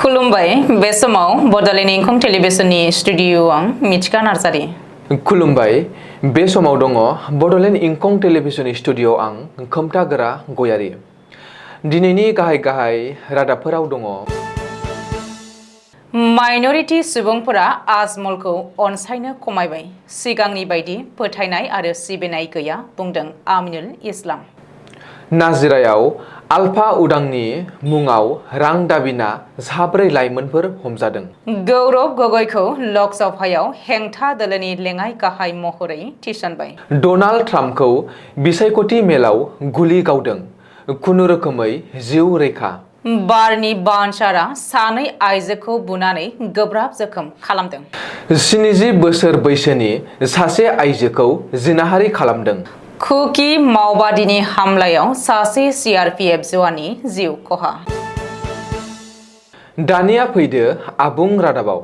खुलुमबाय बे समाव बडलेण्ड इंखं टेलिभिजननि स्टुडिअ आं मिथिका नार्जारि। खुलुमबाय बे समाव दङ बडलेण्ड इंखं टेलिभिजननि स्टुडिअ आं खोमथागोरा गयारि। दिनैनि गाहाय रादाबफोराव दङ। माइनरिटी सुबुंफोरा आजमलखौ अनसायनो खमायबाय, सिगांनि बायदि फोथायनाय आरो सिबिनाय गैया बुंदों आमिनुल इस्लाम। नाजिरायाव आलफा उदांनि मुङाव रां दाबिना साब्रै लाइमोनफोर हमजादों। गौरव गगैखौ लकसभायाव हेंथा दोलोनि लेङाइ गाहाय महरै थिसनबाय। डनाल्ड ट्राम्पखौ बिसायख'थि मेलाव गुलि गावदों, खुनुरोखोमै जिउ रैखा। बारनि बाउन्सारआ सानै आइजोखौ बुनानै गोब्राब जोखोम खालामदों। 70 बोसोर बैसोनि सासे आइजोखौ जिनाहारि खालामदों। कुकी माओबादीनि हामलायाव सासे CRPF जवाननि जिउ खहा। दानिया फैदो आबुं रादाबाव।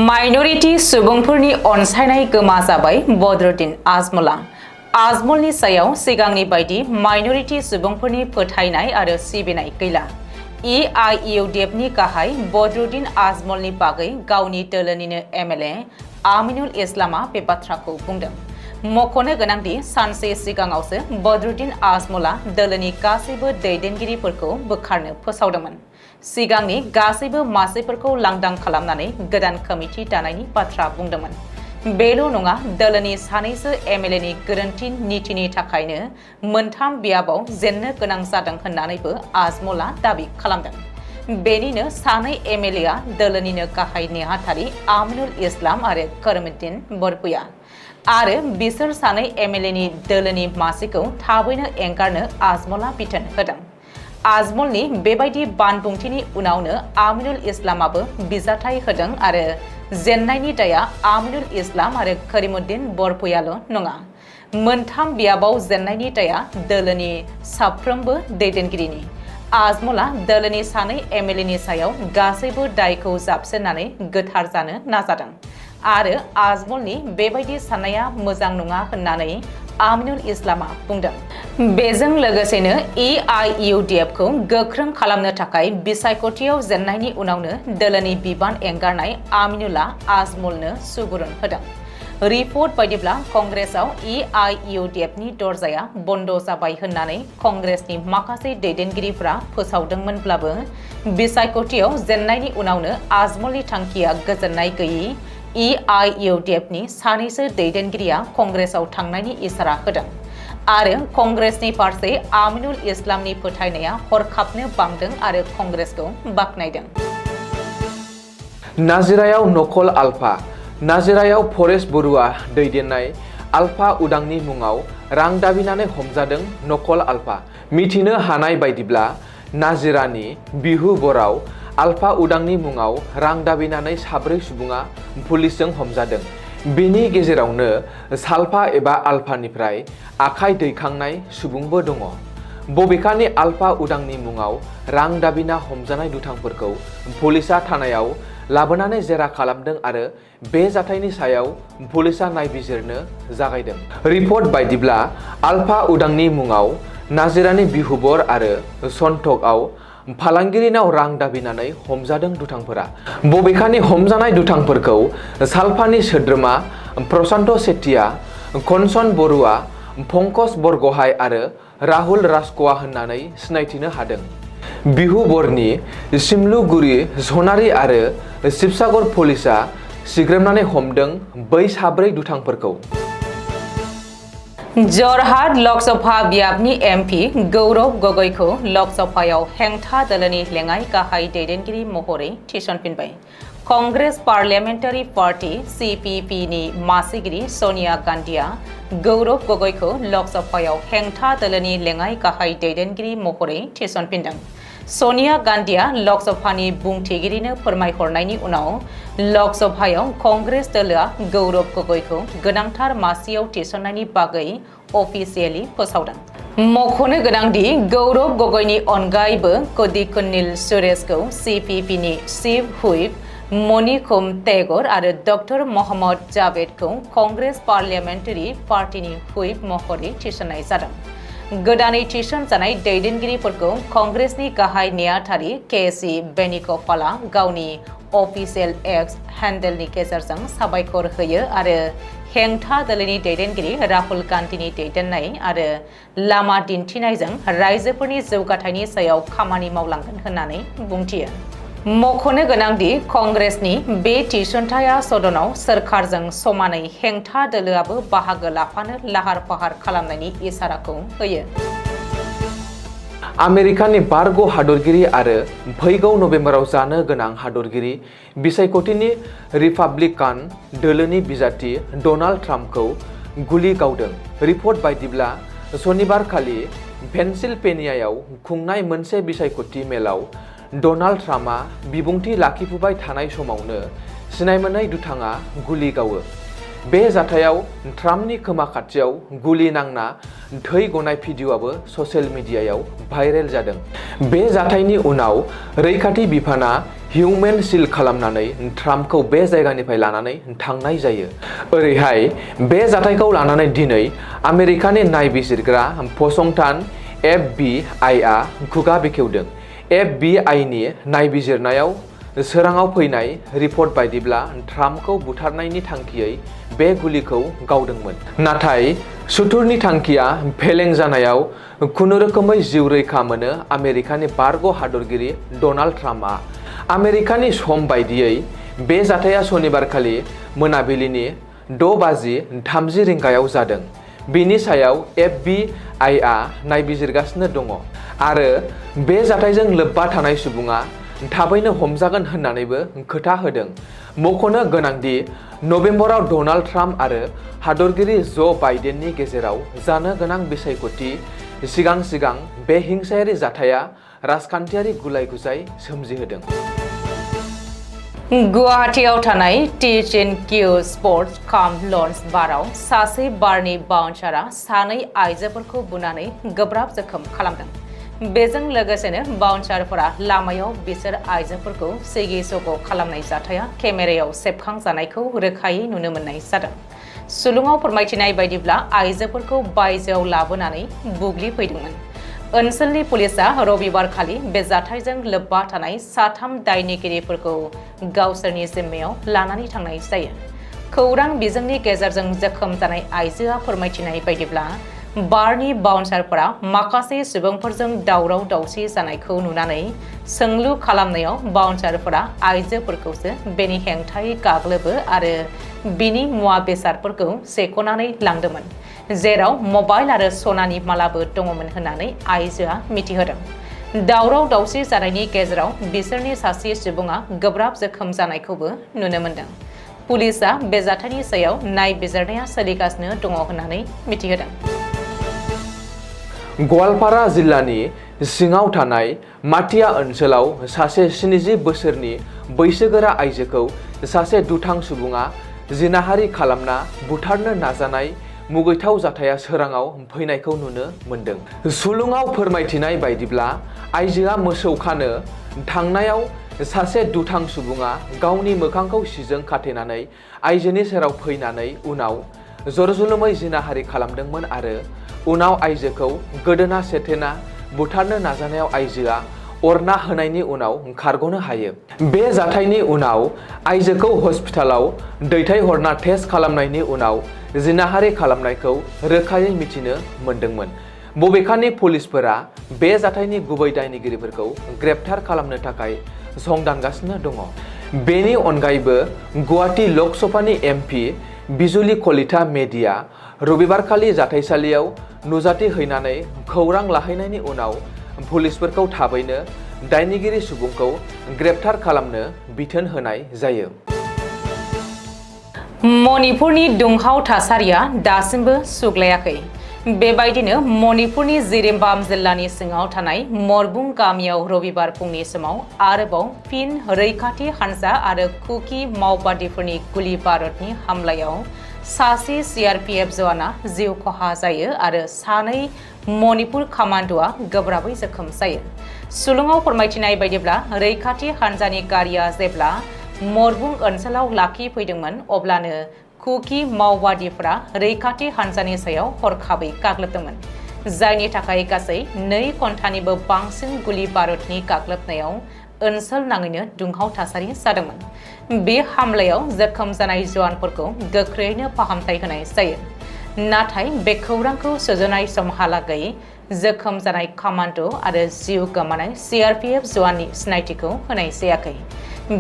माइनरिटी सुबुंफोरनि अनसायनाय गोमा जाबाय बदरुद्दीन आजमलआ। आजमलनि सायाव सिगांनि बायदि माइनरिटी सुबुंफोरनि फोथायनाय आरो सिबिनाय गैला। EIUDFनि गाहाय बदरुद्दीन आजमलनि बागै गावनि दोलोनिनो MLA आमिनुल इस्लामआ बे बाथ्राखौ बुंदों। मख'नो गोनांदि सानसे सिगाङावसो बदरुद्दीन आजमलआ दोलोनि गासैबो दैदेनगिरिफोरखौ बोखारनो फोसावदोंमोन। सिगांनि गासैबो मासिफोरखौ लांदां खालामनानै गोदान कमिटि दानायनि बाथ्रा बुंदोंमोन। बेल' नङा, दोलोनि सानैसो MLAनि गोरोन्थि नीतिनि थाखायनो मोनथाम बियाबाव जेननो गोनां जादों होननानैबो आजमलआ दाबि खालामदों। बेनिनो सानै MLAआ दोलोनिनो गाहाय नेहाथारि आमिनुल इस्लाम आरो करमुद्दीन बरपुया, आरो बिसोर सानै MLAनि दोलोनि मासिखौ थाबैनो एंगारनो आजमलआ बिथोन होदों। आजमलनि बेबायदि बानबुंथिनि उनावनो आमिनुल इस्लामाबो बिजाथाइ होदों आरो जेननायनि दाया आमिनुल इस्लाम आरो करिमुद्दीन बरपुयाल' नङा, मोनथाम बियाबाव जेननायनि दाया दोलोनि साफ्रोमबो दैदेनगिरिनि। आजमलआ दोलोनि सानै MLAनि सायाव गासैबो दायखौ जाबसिननानै गोथार जानो नाजादों आरो आजमलनि बेबायदि साननाया मोजां नङा होननानै आमिनुल इस्लामआ बुंदों। बेजों लोगोसेनो EIUDFखौ गोख्रों खालामनो थाखाय बिसायख'थियाव जेननायनि उनावनो दोलोनि बिबान एंगारनाय आमिनुलआ आजमलनो सुबुरुन होदों। रिपर्ट बायदिब्ला कंग्रेसआव EIUDFनि दरजाया बन्द जाबाय होननानै कंग्रेसनि माखासे दैदेनगिरिफोरा फोसावदोंमोनब्लाबो बिसायख'थियाव जेननायनि उनावनो आजमलनि थांखिया गोजोननाय गैयै EIUDFनि सानैसो दैदेनगिरिया कंग्रेसआव थांनायनि इसारा होदों आरो कंग्रेसनि फारसे आमिनुल इस्लामनि फोथायनाया हरखाबनो बांदों आरो कंग्रेसखौ बाख्नायदों। नाजिरायाव नकल आलफा। नाजिरायाव फरेस्ट बरुवा दैदेननाय आलफा उदांनि मुङाव रां दाबिनानै हमजादों नकल आलफा। मिथिनो हानाय बायदिब्ला नाजिरानि बिहु बराव आलफा उदांनि मुङाव रां दाबिनानै साब्रै सुबुङा पुलिसजों हमजादों। बेनि गेजेरावनो सालफा एबा आलफानिफ्राय आखाइ दैखांनाय सुबुंबो दङ। बबेखानि आलफा उदांनि मुङाव रां दाबिना हमजानाय दुथांफोरखौ पुलिसा थानायाव लाबोनानै जेरा खालामदों आरो बे जाथायनि सायाव पुलिसा नायबिजिरनो जागायदों। रिपर्ट बायदिब्ला आलफा उदांनि मुङाव नाजिरानि बिहुबर आरो सन्टकआव फालांगिरिनाव रां दाबिनानै हमजादों दुथांफोरा। बबेखानि हमजानाय दुथांफोरखौ सालफानि सोद्रोमा प्रशान्त सेथिया, कनसन बरुवा, पंकज बरगहाय आरो राहुल राजक'वा होननानै सिनायथिनो हादों। बिहुबरनि सिमलुगुरि सनारि आरो शिबसागर पुलिसा सिग्रोमनानै हमदों बै साब्रै दुथांफोरखौ। जरहाट लकसभा बियाबनि MP गौरव गगैखौ लकसभायाव हेंथा दोलोनि लेङाइ गाहाय दैदेनगिरि महरै थिसनफिनबाय। कंग्रेस पार्लियामेन्टारि पार्टी CPPनि मासिगिरि सनिया गान्धीआ गौरव गगैखौ लकसभायाव हेंथा दोलोनि लेङाइ गाहाय दैदेनगिरि महरै थिसनफिनदों। सनिया गान्धीआ लकसभानि बुंथिगिरिनो फोरमायहरनायनि उनाव लकसभायाव कंग्रेस दोलोआ गौरव गगैखौ गोनांथार मासियाव थिसननायनि बागै अफिसियेलि फोसावदों। मख'नो गोनांदि गौरव गगैनि अनगायैबो कदिकुन्निल सुरेशखौ CPPनि चिफ हुइप मनिकुम टेगर आरो डक्टर मोहम्मद जावेदखौ कंग्रेस पार्लियामेन्टारि पार्टीनि हुइप महरै थिसननाय जादों। गोदानै थिसनजानाय दैदेनगिरिफोरखौ कंग्रेसनि गाहाय नेहाथारि के.सी. बेनुग'पालआ गावनि अफिसियेल एक्स हेन्डेलनि गेजेरजों साबायखर होयो आरो हेंथा दोलोनि दैदेनगिरि राहुल गान्धीनि दैदेननाय आरो लामा दिन्थिनायजों रायजोफोरनि जौगाथायनि सायाव खामानि मावलांगोन होननानै बुंथियो। मख'नो गोनांदि कंग्रेसनि बे थिसनथाया सदनाव सोरखारजों समानै हेंथा दोलोआबो बाहागो लाफानो लाहार फाहार खालामनायनि इसाराखौ होयो। आमेरिकानि बारग' हादरगिरि आरो फैगौ नबेम्बराव जानो गोनां हादरगिरि बिसायख'थिनि रिपाब्लिकान दोलोनि बिजाथि डनाल्ड ट्राम्पखौ गुलि गावदों। रिपर्ट बायदिब्ला सनिबारखालि पेनसिलभेनियायाव खुंनाय मोनसे बिसायख'थि मेलाव डनाल्ड ट्राम्पआ बिबुंथि लाखिफुबाय थानाय समावनो सिनायमोनै दुथाङा गुलि गावो। बे जाथायाव ट्राम्पनि खोमा खाथियाव गुलि नांना थै गनाय भिडिअ'आबो ससियेल मिडियायाव भाइरेल जादों। बे जाथायनि उनाव रैखाथि बिफाना हिउमेन सिल खालामनानै ट्राम्पखौ बे जायगानिफ्राय लानानै थांनाय जायो। ओरैहाय बे जाथायखौ लानानै दिनै आमेरिकानि नायबिजिरग्रा फसंथान FBI-आ खुगा बेखेवदों। FBI-नि नायबिजिरनायाव सोराङाव फैनाय रिपर्ट बायदिब्ला ट्राम्पखौ बुथारनायनि थांखियै बे गुलिखौ गावदोंमोन। नाथाय सुथुरनि थांखिया फेलें जानायाव खुनुरोखोमै जिउ रैखा मोनो आमेरिकानि बारग' हादरगिरि डनाल्ड ट्राम्पआ। आमेरिकानि सम बायदियै बे जाथाया सनिबारखालि मोनाबिलिनि 6:30 जादों। बिनि सायाव FBI-आ नायबिजिरगासिनो दङ आरो बे जाथायजों लोब्बा थानाय सुबुङा थाबैनो हमजागोन होननानैबो खोथा होदों। मख'नो गोनांदि नबेम्बराव डनाल्ड ट्राम्प आरो हादरगिरि ज' बाइडेननि गेजेराव जानो गोनां बिसायख'थि सिगां बे हिंसायारि जाथाया राजखान्थियारि गुलाय-गुजाय सोमजिहोदों। गुवाहाटीआव थानाय टीच&क्यू स्पर्ट्स काम लन्च बाराव सासे बारनि बाउन्सारआ सानै आइजोफोरखौ बुनानै गोब्राब जोखोम खालामदों। बेजों लोगोसेनो बाउन्सारफोरा लामायाव बिसोर आइजोफोरखौ सिगि सग' खालामनाय जाथाया केमेरायाव सेबखांजानायखौ रोखायै नुनो मोननाय जादों। सुलुङाव फोरमायथिनाय बायदिब्ला आइजोफोरखौ बायजोआव लाबोनानै बुग्लिफैदोंमोन। ओनसोलनि पुलिसआ रबिबारखालि बे जाथायजों लोब्बा थानाय साथाम दायनिगिरिफोरखौ गावसोरनि जिम्मायाव लानानै थांनाय जायो। खौरां बिजोंनि गेजेरजों जोखोम जानाय आइजोआ फोरमायथिनाय बायदिब्ला बारनि बाउन्सारफोरा माखासे सुबुंफोरजों दावराव दावसि जानायखौ नुनानै सोंलु खालामनायाव बाउन्सारफोरा आइजोफोरखौसो बेनि हेंथायै गाग्लोबो आरो बिनि मुवा बेसादफोरखौ सेख'नानै लांदोंमोन, जेराव मबाइल आरो सनानि मालाबो दङमोन होननानै आइजोआ मिथिहोदों। दावराव दावसि जानायनि गेजेराव बिसोरनि सासे सुबुङा गोब्राब जोखोम जानायखौबो नुनो मोनदों। पुलिसआ बे जाथायनि सायाव नायबिजिरनाया सोलिगासिनो दङ होननानै मिथिहोदों। गवालपारा जिल्लानि सिङाव थानाय माटिया ओनसोलाव सासे 70 बोसोरनि बैसोगोरा आइजोखौ सासे दुथां सुबुङा जिनाहारि खालामना बुथारनो नाजानाय मुगैथाव जाथाया सोराङाव फैनायखौ नुनो मोनदों। सुलुङाव फोरमायथिनाय बायदिब्ला आइजोआ मोसौ खानो थांनायाव सासे दुथां सुबुङा गावनि मोखांखौ सिजों खाथेनानै आइजोनि सेराव फैनानै उनाव जरजुलुमै जिनाहारि खालामदोंमोन आरो उनाव आइजोखौ गोदोना सेथेना बुथारनो नाजानायाव आइजोआ अरना होनायनि उनाव खारग'नो हायो। बे जाथायनि उनाव आइजोखौ हस्पिटालाव दैथायहरना टेस्ट खालामनायनि उनाव जिनाहारि खालामनायखौ रोखायै मिथिनो मोन्दोंमोन। बबेखानि पुलिसफोरा बे जाथायनि गुबै दायनिगिरिफोरखौ ग्रेप्तार खालामनो थाखाय संदानगासिनो दङ। बेनि अनगायैबो गुवाहाटी लकसभानि MP बिजुली कलिता मेधिया रबिबारखालि जाथायसालियाव नुजाथि हैनानै खौरां लाहैनायनि उनाव पुलिसफोरखौ थाबैनो दायनिगिरि सुबुंखौ ग्रेप्तार खालामनो बिथोन होनाय जायो। मणिपुरनि दुंहाव थासारिया दासिमबो सुग्लायाखै। बेबायदिनो मणिपुरनि जिरिबाम जिल्लानि सिङाव थानाय मरबुं गामियाव रबिबार फुंनि समाव आरोबाव फिन रैखाथि हानजा आरो कुकी मावबादिफोरनि गुलि बारुदनि हामलायाव सासे CRPF जवाना जिउ खहा जायो आरो सानै मणिपुर कामान्ड'आ गोब्राबै जोखोम जायो। सुलुङाव फोरमायथिनाय बायदिब्ला रैखाथि हानजानि गारिया जेब्ला मरबुं ओनसोलाव लाखिफैदोंमोन अब्लानो कुकी मावबादिफोरा रैखाथि हान्जानि सायाव हरखाबै गाग्लोबदोंमोन, जायनि थाखाय गासै 2 घन्टानिबो बांसिन गुलि बारुदनि गाग्लोबनायाव ओनसोल नाङैनो दुंहाव थासारि जादोंमोन। बे हामलायाव जोखोम जानाय जवानफोरखौ गोख्रैयैनो फाहामथाय होनाय जायो, नाथाय बे खौरांखौ सुजुनाय समहालागै जोखोम जानाय कामान्ड' आरो जिउ गोमानाय CRPF जवाननि सिनायथिखौ होनाय जायाखै।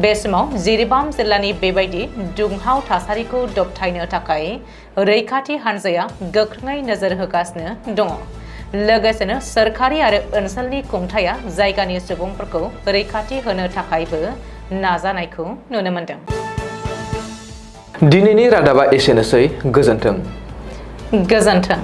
बे समाव जिरिबाम जिल्लानि बेबायदि दुंहाव थासारिखौ दबथायनो थाखाय रैखाथि हान्जाया गोख्रोङै नोजोर होगासिनो दङ। लोगोसेनो सोरखारि आरो ओनसोलनि खुंथाया जायगानि सुबुंफोरखौ रैखाथि होनो थाखायबो नाजानायखौ नुनो मोनदों। दिनैनि रादाबा एसेनोसै। गोजोन्थों। गोजोन्थों।